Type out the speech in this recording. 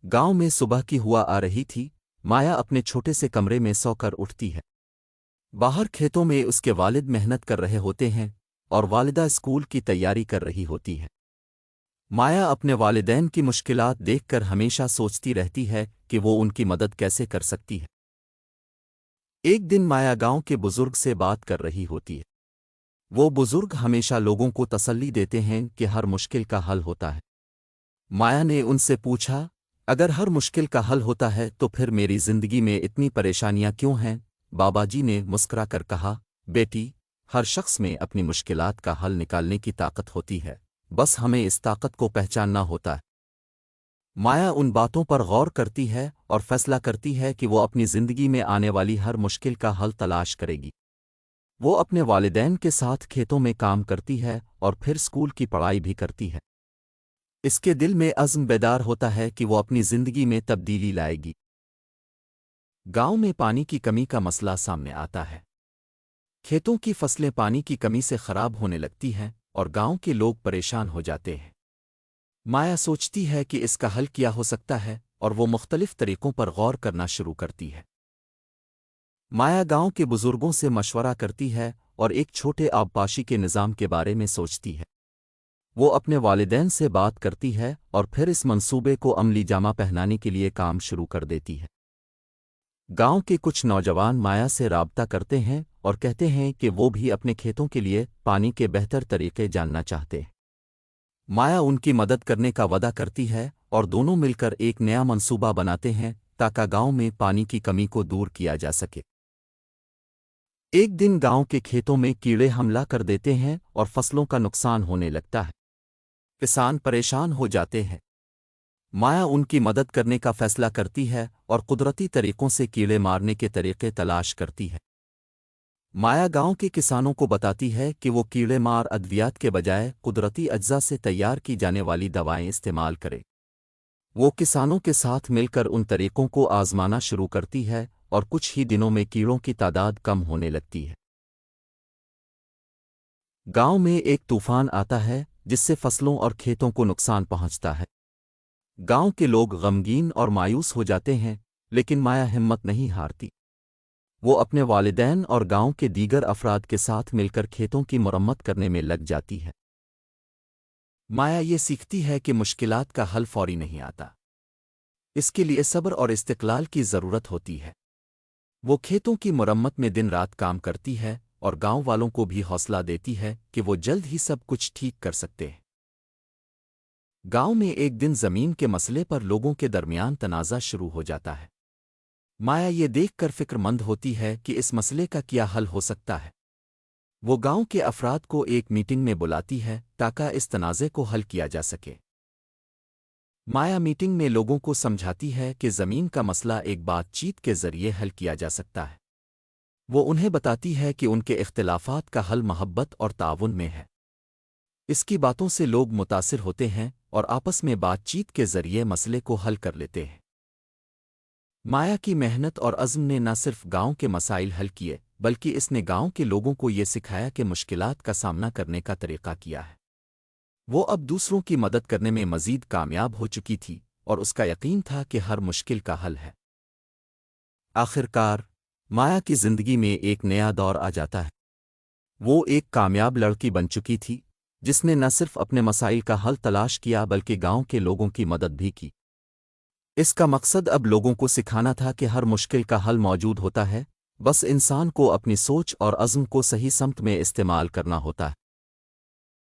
गांव में सुबह की हुआ आ रही थी। माया अपने छोटे से कमरे में सो कर उठती है। बाहर खेतों में उसके वालिद मेहनत कर रहे होते हैं और वालिदा स्कूल की तैयारी कर रही होती है। माया अपने वालिदैन की मुश्किलात देखकर हमेशा सोचती रहती है कि वो उनकी मदद कैसे कर सकती है। एक दिन माया गांव के बुजुर्ग से बात कर रही होती है। वो बुजुर्ग हमेशा लोगों को तसल्ली देते हैं कि हर मुश्किल का हल होता है। माया ने उनसे पूछा, अगर हर मुश्किल का हल होता है तो फिर मेरी जिंदगी में इतनी परेशानियां क्यों हैं? बाबाजी ने मुस्कुरा कर कहा, बेटी, हर शख्स में अपनी मुश्किलात का हल निकालने की ताकत होती है, बस हमें इस ताकत को पहचानना होता है। माया उन बातों पर गौर करती है और फैसला करती है कि वो अपनी जिंदगी में आने वाली हर मुश्किल का हल तलाश करेगी। वो अपने वालिदैन के साथ खेतों में काम करती है और फिर स्कूल की पढ़ाई भी करती है। इसके दिल में अज़्म बेदार होता है कि वो अपनी जिंदगी में तब्दीली लाएगी। गांव में पानी की कमी का मसला सामने आता है। खेतों की फसलें पानी की कमी से खराब होने लगती हैं और गांव के लोग परेशान हो जाते हैं। माया सोचती है कि इसका हल क्या हो सकता है और वो मुख्तलिफ तरीकों पर गौर करना शुरू करती है। माया गांव के बुजुर्गों से मशवरा करती है और एक छोटे आबपाशी के निज़ाम के बारे में सोचती है। वो अपने वालिदैन से बात करती है और फिर इस मंसूबे को अमली जामा पहनाने के लिए काम शुरू कर देती है। गांव के कुछ नौजवान माया से राबता करते हैं और कहते हैं कि वो भी अपने खेतों के लिए पानी के बेहतर तरीके जानना चाहते हैं। माया उनकी मदद करने का वादा करती है और दोनों मिलकर एक नया मंसूबा बनाते हैं ताकि गांव में पानी की कमी को दूर किया जा सके। एक दिन गांव के खेतों में कीड़े हमला कर देते हैं और फसलों का नुकसान होने लगता है। किसान परेशान हो जाते हैं। माया उनकी मदद करने का फैसला करती है और कुदरती तरीकों से कीड़े मारने के तरीके तलाश करती है। माया गांव के किसानों को बताती है कि वो कीड़े मार अद्वियात के बजाय कुदरती अज्जा से तैयार की जाने वाली दवाएं इस्तेमाल करें। वो किसानों के साथ मिलकर उन तरीकों को आजमाना शुरू करती है और कुछ ही दिनों में कीड़ों की तादाद कम होने लगती है। गांव में एक तूफान आता है जिससे फसलों और खेतों को नुकसान पहुंचता है। गांव के लोग गमगीन और मायूस हो जाते हैं, लेकिन माया हिम्मत नहीं हारती। वो अपने वालिदैन और गांव के दीगर अफराद के साथ मिलकर खेतों की मरम्मत करने में लग जाती है। माया ये सीखती है कि मुश्किलात का हल फौरी नहीं आता। इसके लिए सब्र और इस्तिक़लाल की ज़रूरत होती है। वो खेतों की मरम्मत में दिन रात काम करती है और गांव वालों को भी हौसला देती है कि वो जल्द ही सब कुछ ठीक कर सकते हैं। गांव में एक दिन ज़मीन के मसले पर लोगों के दरमियान तनाज़ा शुरू हो जाता है। माया ये देखकर फ़िक्रमंद होती है कि इस मसले का क्या हल हो सकता है। वो गांव के अफराद को एक मीटिंग में बुलाती है ताकि इस तनाज़े को हल किया जा सके। माया मीटिंग में लोगों को समझाती है कि ज़मीन का मसला एक बातचीत के ज़रिए हल किया जा सकता है। वो उन्हें बताती है कि उनके इख्तिलाफ़ात का हल मोहब्बत और ताउन में है। इसकी बातों से लोग मुतासिर होते हैं और आपस में बातचीत के ज़रिए मसले को हल कर लेते हैं। माया की मेहनत और अज़्म ने न सिर्फ गांव के मसाइल हल किए, बल्कि इसने गांव के लोगों को ये सिखाया कि मुश्किलात का सामना करने का तरीक़ा किया है। वो अब दूसरों की मदद करने में मज़ीद कामयाब हो चुकी थी और उसका यकीन था कि हर मुश्किल का हल है। आखिरकार माया की ज़िंदगी में एक नया दौर आ जाता है। वो एक कामयाब लड़की बन चुकी थी जिसने न सिर्फ अपने मसाइल का हल तलाश किया बल्कि गांव के लोगों की मदद भी की। इसका मकसद अब लोगों को सिखाना था कि हर मुश्किल का हल मौजूद होता है, बस इंसान को अपनी सोच और अज़्म को सही समत में इस्तेमाल करना होता है।